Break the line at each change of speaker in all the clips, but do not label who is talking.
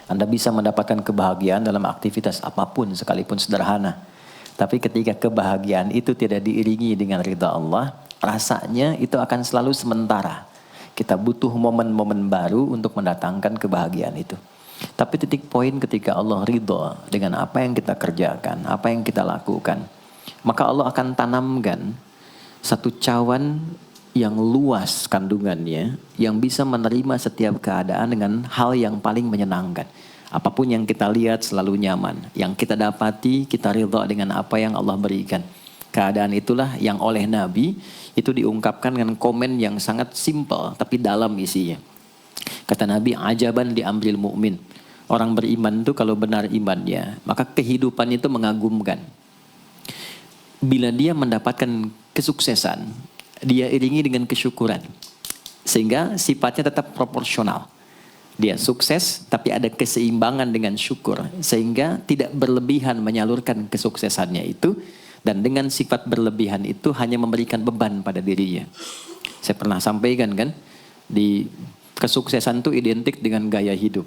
Anda bisa mendapatkan kebahagiaan dalam aktivitas apapun sekalipun sederhana. Tapi ketika kebahagiaan itu tidak diiringi dengan ridha Allah, rasanya itu akan selalu sementara. Kita butuh momen-momen baru untuk mendatangkan kebahagiaan itu. Tapi titik poin ketika Allah ridha dengan apa yang kita kerjakan, apa yang kita lakukan, maka Allah akan tanamkan satu cawan yang luas kandungannya, yang bisa menerima setiap keadaan dengan hal yang paling menyenangkan. Apapun yang kita lihat selalu nyaman. Yang kita dapati, kita ridha dengan apa yang Allah berikan. Keadaan itulah yang oleh Nabi itu diungkapkan dengan komen yang sangat simpel tapi dalam isinya. Kata Nabi, ajaban di amril mu'min. Orang beriman itu kalau benar imannya, maka kehidupan itu mengagumkan. Bila dia mendapatkan kesuksesan, dia iringi dengan kesyukuran. Sehingga sifatnya tetap proporsional. Dia sukses tapi ada keseimbangan dengan syukur. Sehingga tidak berlebihan menyalurkan kesuksesannya itu. Dan dengan sifat berlebihan itu hanya memberikan beban pada dirinya. Saya pernah sampaikan kan, di kesuksesan itu identik dengan gaya hidup.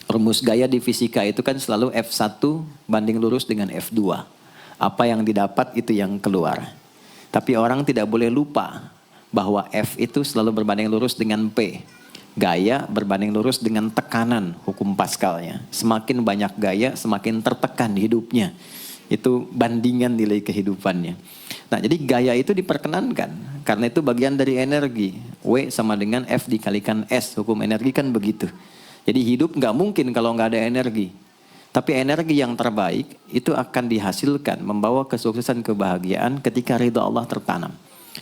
Rumus gaya di fisika itu kan selalu F1 banding lurus dengan F2. Apa yang didapat itu yang keluar. Tapi orang tidak boleh lupa bahwa F itu selalu berbanding lurus dengan P. Gaya berbanding lurus dengan tekanan, hukum Pascalnya. Semakin banyak gaya, semakin tertekan hidupnya. Itu bandingan nilai kehidupannya. Nah, jadi gaya itu diperkenankan. Karena itu bagian dari energi. W sama dengan F dikalikan S. Hukum energi kan begitu. Jadi hidup nggak mungkin kalau nggak ada energi. Tapi energi yang terbaik itu akan dihasilkan. Membawa kesuksesan kebahagiaan ketika ridha Allah tertanam.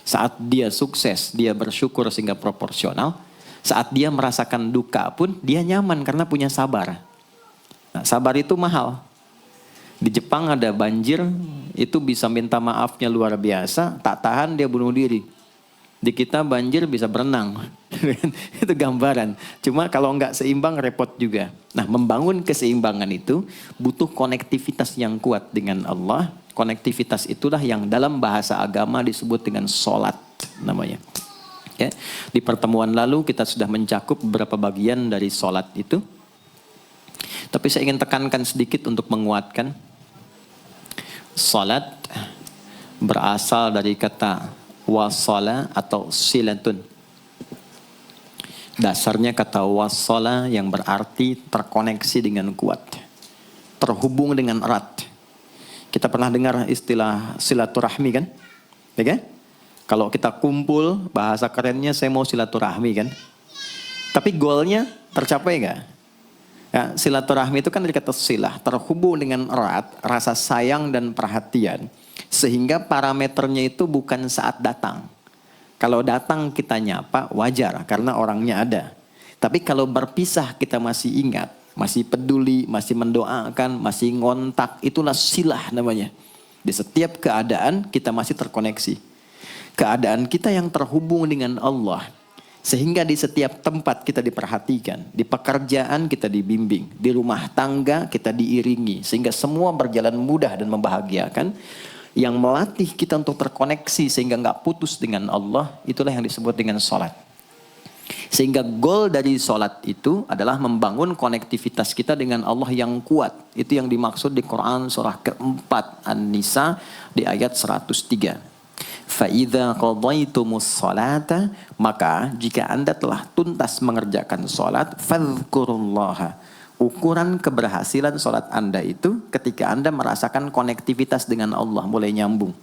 Saat dia sukses, dia bersyukur sehingga proporsional. Saat dia merasakan duka pun, dia nyaman karena punya sabar. Nah, sabar itu mahal. Di Jepang ada banjir, itu bisa minta maafnya luar biasa, tak tahan dia bunuh diri. Di kita banjir bisa berenang, itu gambaran. Cuma kalau nggak seimbang repot juga. Nah, membangun keseimbangan itu butuh konektivitas yang kuat dengan Allah. Konektivitas itulah yang dalam bahasa agama disebut dengan sholat namanya. Ya. Di pertemuan lalu kita sudah mencakup beberapa bagian dari sholat itu. Tapi saya ingin tekankan sedikit untuk menguatkan. Salat berasal dari kata wasala atau silatun. Dasarnya kata wasala yang berarti terkoneksi dengan kuat. Terhubung dengan erat. Kita pernah dengar istilah silaturahmi kan? Ya kan? Kalau kita kumpul, bahasa kerennya saya mau silaturahmi kan? Tapi goalnya tercapai nggak? Ya, silaturahmi itu kan dari kata silah, terhubung dengan erat, rasa sayang dan perhatian. Sehingga parameternya itu bukan saat datang. Kalau datang kita nyapa, wajar karena orangnya ada. Tapi kalau berpisah kita masih ingat, masih peduli, masih mendoakan, masih ngontak, itulah silah namanya. Di setiap keadaan kita masih terkoneksi. Keadaan kita yang terhubung dengan Allah. Sehingga di setiap tempat kita diperhatikan, di pekerjaan kita dibimbing, di rumah tangga kita diiringi. Sehingga semua berjalan mudah dan membahagiakan. Yang melatih kita untuk terkoneksi sehingga nggak putus dengan Allah, itulah yang disebut dengan sholat. Sehingga goal dari sholat itu adalah membangun konektivitas kita dengan Allah yang kuat. Itu yang dimaksud di Quran surah keempat An-Nisa di ayat 103. Fa'idha qadaytumus salata, maka jika anda telah tuntas mengerjakan sholat, fadhkurullaha. Ukuran keberhasilan sholat anda itu ketika anda merasakan konektivitas dengan Allah, mulai nyambung.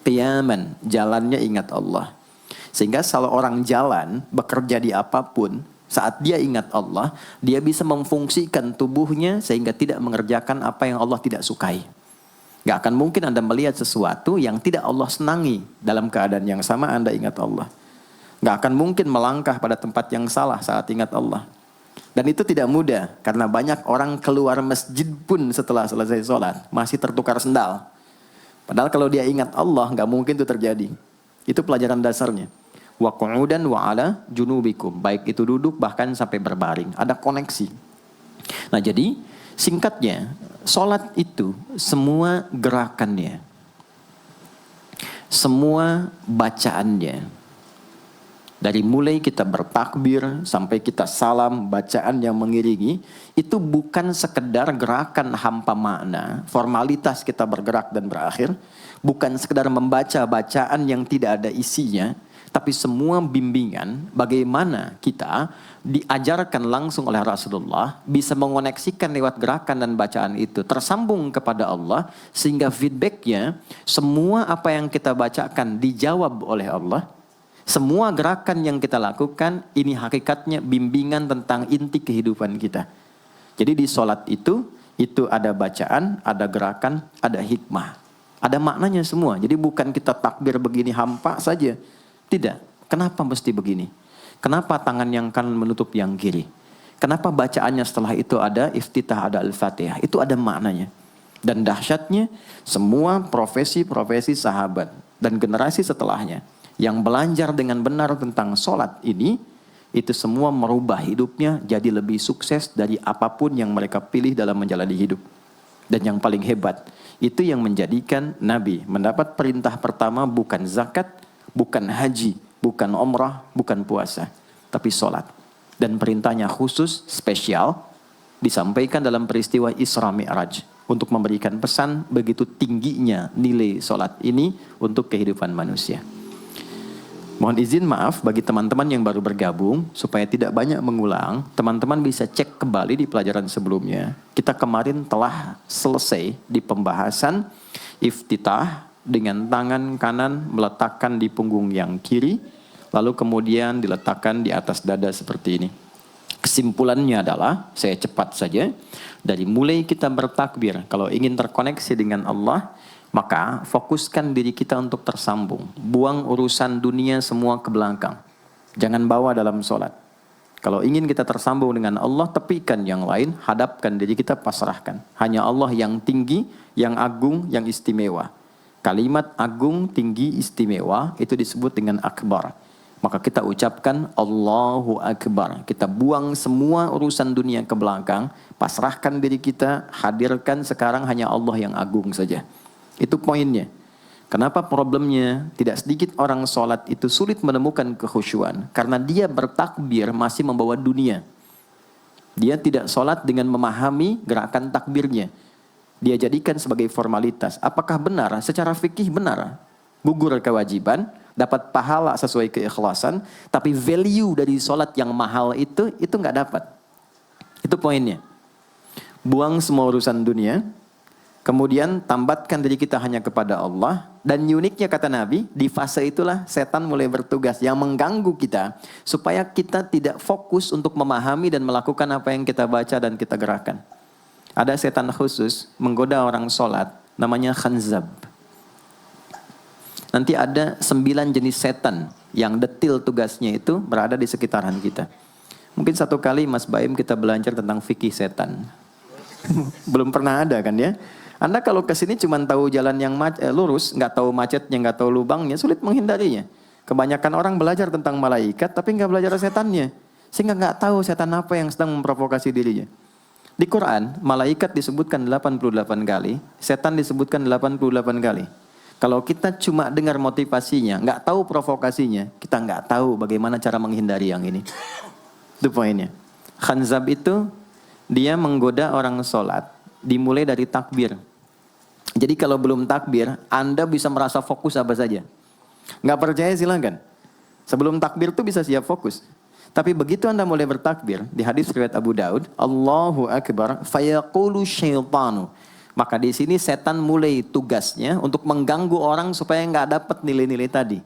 Qiyaman, jalannya ingat Allah. Sehingga kalau orang jalan, bekerja di apapun, saat dia ingat Allah, dia bisa memfungsikan tubuhnya sehingga tidak mengerjakan apa yang Allah tidak sukai. Gak akan mungkin anda melihat sesuatu yang tidak Allah senangi. Dalam keadaan yang sama anda ingat Allah. Gak akan mungkin melangkah pada tempat yang salah saat ingat Allah. Dan itu tidak mudah. Karena banyak orang keluar masjid pun setelah selesai sholat masih tertukar sendal. Padahal kalau dia ingat Allah gak mungkin itu terjadi. Itu pelajaran dasarnya. Wa qu'udan wa ala junubikum. Baik itu duduk bahkan sampai berbaring. Ada koneksi. Nah jadi singkatnya, sholat itu semua gerakannya, semua bacaannya, Dari mulai kita bertakbir sampai kita salam, bacaan yang mengiringi, itu bukan sekedar gerakan hampa makna, formalitas kita bergerak dan berakhir, bukan sekedar membaca bacaan yang tidak ada isinya, tapi semua bimbingan bagaimana kita diajarkan langsung oleh Rasulullah bisa mengoneksikan lewat gerakan dan bacaan itu tersambung kepada Allah, sehingga feedbacknya semua apa yang kita bacakan dijawab oleh Allah. Semua gerakan yang kita lakukan ini hakikatnya bimbingan tentang inti kehidupan kita. Jadi di sholat itu ada bacaan, ada gerakan, ada hikmah. Ada maknanya semua. Jadi bukan kita takbir begini hampa saja. Tidak. Kenapa mesti begini? Kenapa tangan yang kanan menutup yang kiri? Kenapa bacaannya setelah itu ada iftitah, ada al-fatihah? Itu ada maknanya. Dan dahsyatnya semua profesi-profesi sahabat dan generasi setelahnya yang belajar dengan benar tentang sholat ini, itu semua merubah hidupnya jadi lebih sukses dari apapun yang mereka pilih dalam menjalani hidup. Dan yang paling hebat, itu yang menjadikan Nabi mendapat perintah pertama bukan zakat, bukan haji, bukan umrah, bukan puasa, tapi sholat. Dan perintahnya khusus, spesial, disampaikan dalam peristiwa Isra Mi'raj, untuk memberikan pesan begitu tingginya nilai sholat ini untuk kehidupan manusia. Mohon izin maaf bagi teman-teman yang baru bergabung, supaya tidak banyak mengulang, teman-teman bisa cek kembali di pelajaran sebelumnya. Kita kemarin telah selesai di pembahasan iftitah dengan tangan kanan meletakkan di punggung yang kiri, lalu kemudian diletakkan di atas dada seperti ini. Kesimpulannya adalah, saya cepat saja, dari mulai kita bertakbir, kalau ingin terkoneksi dengan Allah, maka fokuskan diri kita untuk tersambung. Buang urusan dunia semua ke belakang. Jangan bawa dalam sholat. Kalau ingin kita tersambung dengan Allah, tepikan yang lain, hadapkan diri kita, pasrahkan. Hanya Allah yang tinggi, yang agung, yang istimewa. Kalimat agung, tinggi, istimewa, itu disebut dengan akbar. Maka kita ucapkan Allahu Akbar. Kita buang semua urusan dunia ke belakang, pasrahkan diri kita, hadirkan sekarang hanya Allah yang agung saja. Itu poinnya. Kenapa problemnya tidak sedikit orang sholat itu sulit menemukan kekhusyuan? Karena dia bertakbir masih membawa dunia. Dia tidak sholat dengan memahami gerakan takbirnya. Dia jadikan sebagai formalitas. Apakah benar? Secara fikih benar. Gugur kewajiban, dapat pahala sesuai keikhlasan, tapi value dari sholat yang mahal itu nggak dapat. Itu poinnya. Buang semua urusan dunia, kemudian tambatkan diri kita hanya kepada Allah. Dan uniknya kata Nabi, di fase itulah setan mulai bertugas yang mengganggu kita, supaya kita tidak fokus untuk memahami dan melakukan apa yang kita baca dan kita gerakan. Ada setan khusus menggoda orang sholat, namanya khanzab. Nanti ada 9 jenis setan yang detil tugasnya itu berada di sekitaran kita. Mungkin satu kali Mas Baim kita belajar tentang fikih setan. Belum pernah ada kan ya? Anda kalau ke sini cuma tahu jalan yang lurus, nggak tahu macetnya, nggak tahu lubangnya, sulit menghindarinya. Kebanyakan orang belajar tentang malaikat, tapi nggak belajar setannya, sehingga nggak tahu setan apa yang sedang memprovokasi dirinya. Di Quran, malaikat disebutkan 88 kali, setan disebutkan 88 kali. Kalau kita cuma dengar motivasinya, nggak tahu provokasinya, kita nggak tahu bagaimana cara menghindari yang ini. Itu poinnya. Khanzab itu dia menggoda orang sholat, dimulai dari takbir. Jadi kalau belum takbir, Anda bisa merasa fokus apa saja. Nggak percaya silakan. Sebelum takbir tuh bisa siap fokus. Tapi begitu Anda mulai bertakbir, di hadis riwayat Abu Daud, Allahu Akbar, fayaqulu syaitanu. Maka di sini setan mulai tugasnya untuk mengganggu orang supaya nggak dapat nilai-nilai tadi.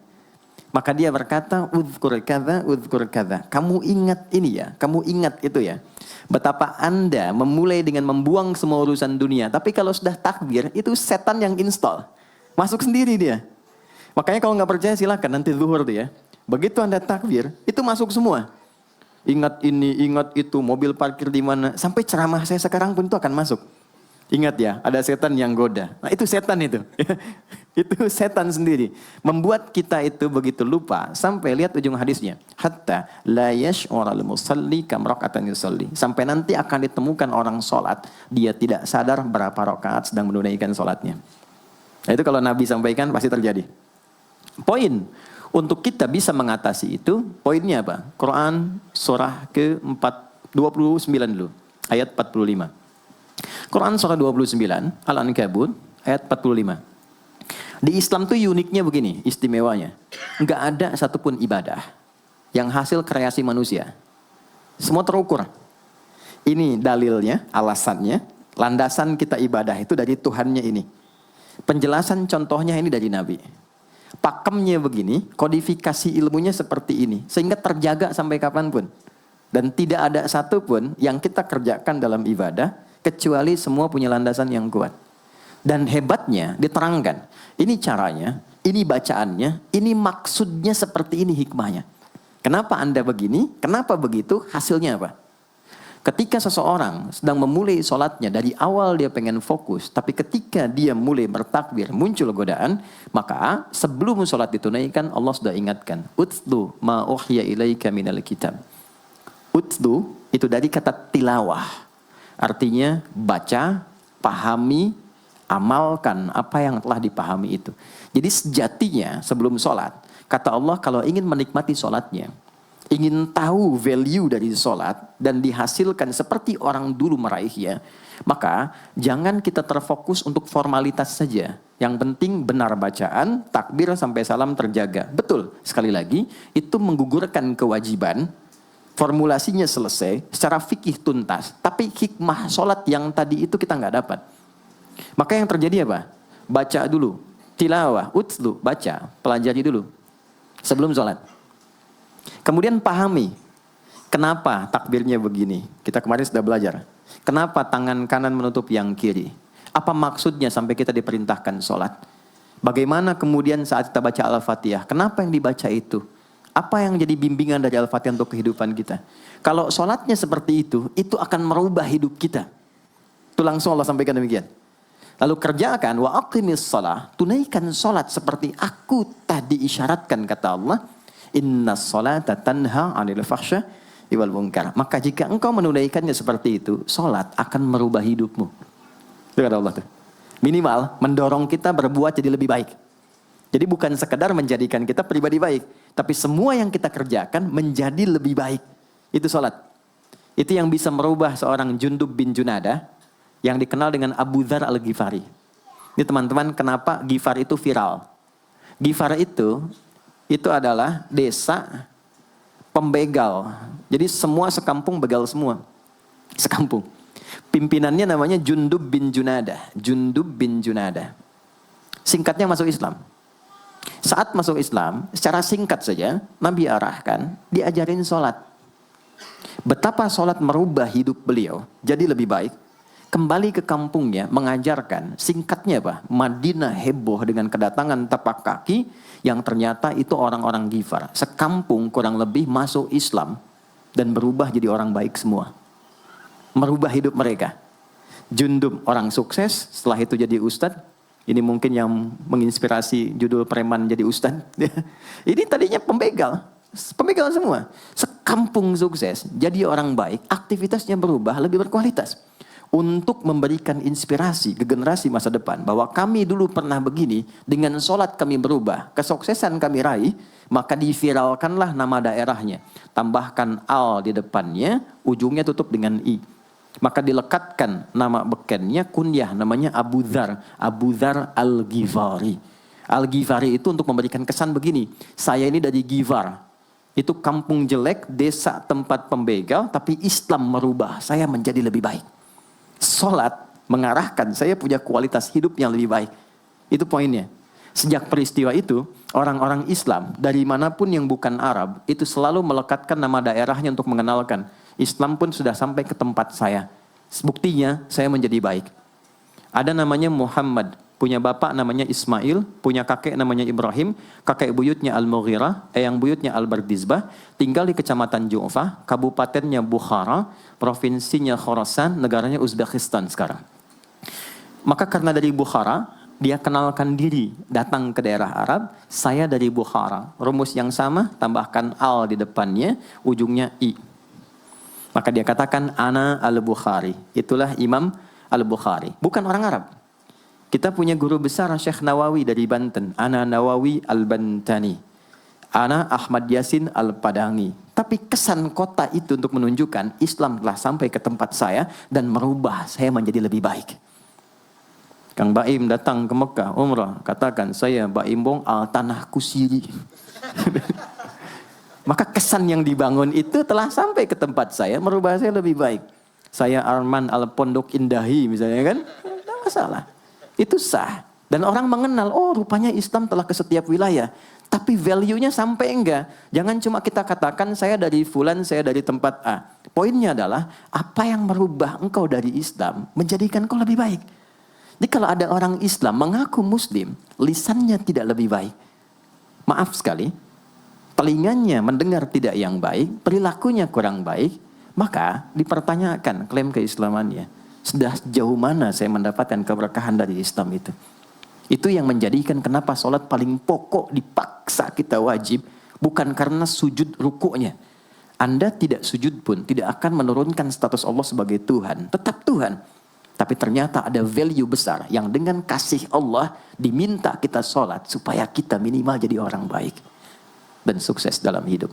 Maka dia berkata, udhkur kadza. Kamu ingat ini ya, kamu ingat itu ya. Betapa Anda memulai dengan membuang semua urusan dunia. Tapi kalau sudah takbir, itu setan yang install. Masuk sendiri dia. Makanya kalau nggak percaya silakan nanti zuhur tuh ya. Begitu Anda takbir, itu masuk semua. Ingat ini, ingat itu, mobil parkir di mana. Sampai ceramah saya sekarang pun itu akan masuk. Ingat ya, ada setan yang goda. Nah itu setan itu. Itu setan sendiri. Membuat kita itu begitu lupa. Sampai lihat ujung hadisnya. Hatta la yash'ural musalli kam raka'atan yusalli. Sampai nanti akan ditemukan orang sholat. Dia tidak sadar berapa rakaat sedang menunaikan sholatnya. Nah itu kalau Nabi sampaikan pasti terjadi. Poin. Untuk kita bisa mengatasi itu, poinnya apa? Quran surah ke-29 dulu, ayat 45. Quran surah 29, Al-Ankabut, ayat 45. Di Islam tuh uniknya begini, istimewanya. Enggak ada satupun ibadah yang hasil kreasi manusia. Semua terukur. Ini dalilnya, alasannya, landasan kita ibadah itu dari Tuhannya ini. Penjelasan contohnya ini dari Nabi. Pakemnya begini, kodifikasi ilmunya seperti ini. Sehingga terjaga sampai kapanpun. Dan tidak ada satupun yang kita kerjakan dalam ibadah, kecuali semua punya landasan yang kuat. Dan hebatnya diterangkan. Ini caranya, ini bacaannya, ini maksudnya seperti ini hikmahnya. Kenapa Anda begini? Kenapa begitu? Hasilnya apa? Ketika seseorang sedang memulai sholatnya, dari awal dia pengen fokus, tapi ketika dia mulai bertakbir, muncul godaan, maka sebelum sholat ditunaikan, Allah sudah ingatkan, Utlu ma uhya ilaika minal kitab. Utlu itu dari kata tilawah. Artinya baca, pahami, amalkan apa yang telah dipahami itu. Jadi sejatinya sebelum sholat, kata Allah kalau ingin menikmati sholatnya, ingin tahu value dari sholat dan dihasilkan seperti orang dulu meraihnya, maka jangan kita terfokus untuk formalitas saja. Yang penting benar bacaan, takbir sampai salam terjaga. Betul, sekali lagi, itu menggugurkan kewajiban, formulasinya selesai, secara fikih tuntas. Tapi hikmah sholat yang tadi itu kita nggak dapat. Maka yang terjadi apa? Baca dulu, tilawah, utlu, baca, pelajari dulu sebelum sholat. Kemudian pahami, kenapa takbirnya begini? Kita kemarin sudah belajar. Kenapa tangan kanan menutup yang kiri? Apa maksudnya sampai kita diperintahkan sholat? Bagaimana kemudian saat kita baca Al-Fatihah? Kenapa yang dibaca itu? Apa yang jadi bimbingan dari Al-Fatihah untuk kehidupan kita? Kalau sholatnya seperti itu akan merubah hidup kita. Itu langsung Allah sampaikan demikian. Lalu kerjakan, wa aqimis shalah, tunaikan sholat seperti aku tadi isyaratkan, kata Allah. Inna sholata tanha 'anil fahsya wal munkar. Maka jika engkau menunaikannya seperti itu, sholat akan merubah hidupmu. Itu kata Allah tuh. Minimal mendorong kita berbuat jadi lebih baik. Jadi bukan sekedar menjadikan kita pribadi baik, tapi semua yang kita kerjakan menjadi lebih baik. Itu sholat. Itu yang bisa merubah seorang Jundub bin Junadah yang dikenal dengan Abu Dzar al-Ghifari. Ini teman-teman, kenapa Ghifar itu viral? Ghifar itu adalah desa pembegal. Jadi semua sekampung begal semua. Sekampung. Pimpinannya namanya Jundub bin Junadah. Jundub bin Junadah. Singkatnya masuk Islam. Saat masuk Islam, secara singkat saja, Nabi arahkan, diajarin sholat. Betapa sholat merubah hidup beliau, jadi lebih baik. Kembali ke kampungnya, mengajarkan, singkatnya apa? Madinah heboh dengan kedatangan tapak kaki, yang ternyata itu orang-orang Ghifar. Sekampung kurang lebih masuk Islam, dan berubah jadi orang baik semua. Merubah hidup mereka. Jundub orang sukses, setelah itu jadi ustadz. Ini mungkin yang menginspirasi judul preman jadi ustadz. Ini tadinya pembegal. Pembegal semua. Sekampung sukses, jadi orang baik, aktivitasnya berubah, lebih berkualitas. Untuk memberikan inspirasi ke generasi masa depan. Bahwa kami dulu pernah begini, dengan sholat kami berubah, kesuksesan kami raih, maka diviralkanlah nama daerahnya. Tambahkan al di depannya, ujungnya tutup dengan i. Maka dilekatkan nama bekennya, kunyah, namanya Abu Dzar. Abu Dzar al-Ghifari. Al-Ghifari itu untuk memberikan kesan begini, saya ini dari Ghifar. Itu kampung jelek, desa tempat pembegal, tapi Islam merubah, saya menjadi lebih baik. Sholat mengarahkan saya punya kualitas hidup yang lebih baik. Itu poinnya. Sejak peristiwa itu, orang-orang Islam dari manapun yang bukan Arab, itu selalu melekatkan nama daerahnya untuk mengenalkan. Islam pun sudah sampai ke tempat saya. Buktinya, saya menjadi baik. Ada namanya Muhammad, punya bapak namanya Ismail, punya kakek namanya Ibrahim, kakek buyutnya Al-Mughirah, eyang buyutnya Al-Bardizbah, tinggal di kecamatan Ju'fah, kabupatennya Bukhara, provinsinya Khorasan, negaranya Uzbekistan sekarang. Maka karena dari Bukhara, dia kenalkan diri, datang ke daerah Arab, saya dari Bukhara. Rumus yang sama, tambahkan al di depannya, ujungnya i. Maka dia katakan, ana al-Bukhari. Itulah Imam al-Bukhari. Bukan orang Arab. Kita punya guru besar Syekh Nawawi dari Banten. Ana Nawawi al-Bantani. Ana Ahmad Yasin Al-Padangi. Tapi kesan kota itu untuk menunjukkan Islam telah sampai ke tempat saya dan merubah saya menjadi lebih baik. Kang Baim datang ke Mekah umrah, katakan saya Baim Bong al tanahku siri. Maka kesan yang dibangun itu telah sampai ke tempat saya, merubah saya lebih baik. Saya Arman al Pondok Indahi misalnya kan, tidak masalah. Itu sah. Dan orang mengenal, oh rupanya Islam telah ke setiap wilayah. Tapi value-nya sampai enggak. Jangan cuma kita katakan saya dari fulan, saya dari tempat A. Poinnya adalah, apa yang merubah engkau dari Islam, menjadikan engkau lebih baik. Jadi kalau ada orang Islam mengaku Muslim, lisannya tidak lebih baik. Maaf sekali, telinganya mendengar tidak yang baik, perilakunya kurang baik, maka dipertanyakan klaim keislamannya. Sudah sejauh mana saya mendapatkan keberkahan dari Islam itu. Itu yang menjadikan kenapa sholat paling pokok dipaksa kita wajib, bukan karena sujud rukuknya. Anda tidak sujud pun tidak akan menurunkan status Allah sebagai Tuhan, tetap Tuhan. Tapi ternyata ada value besar yang dengan kasih Allah diminta kita sholat supaya kita minimal jadi orang baik dan sukses dalam hidup.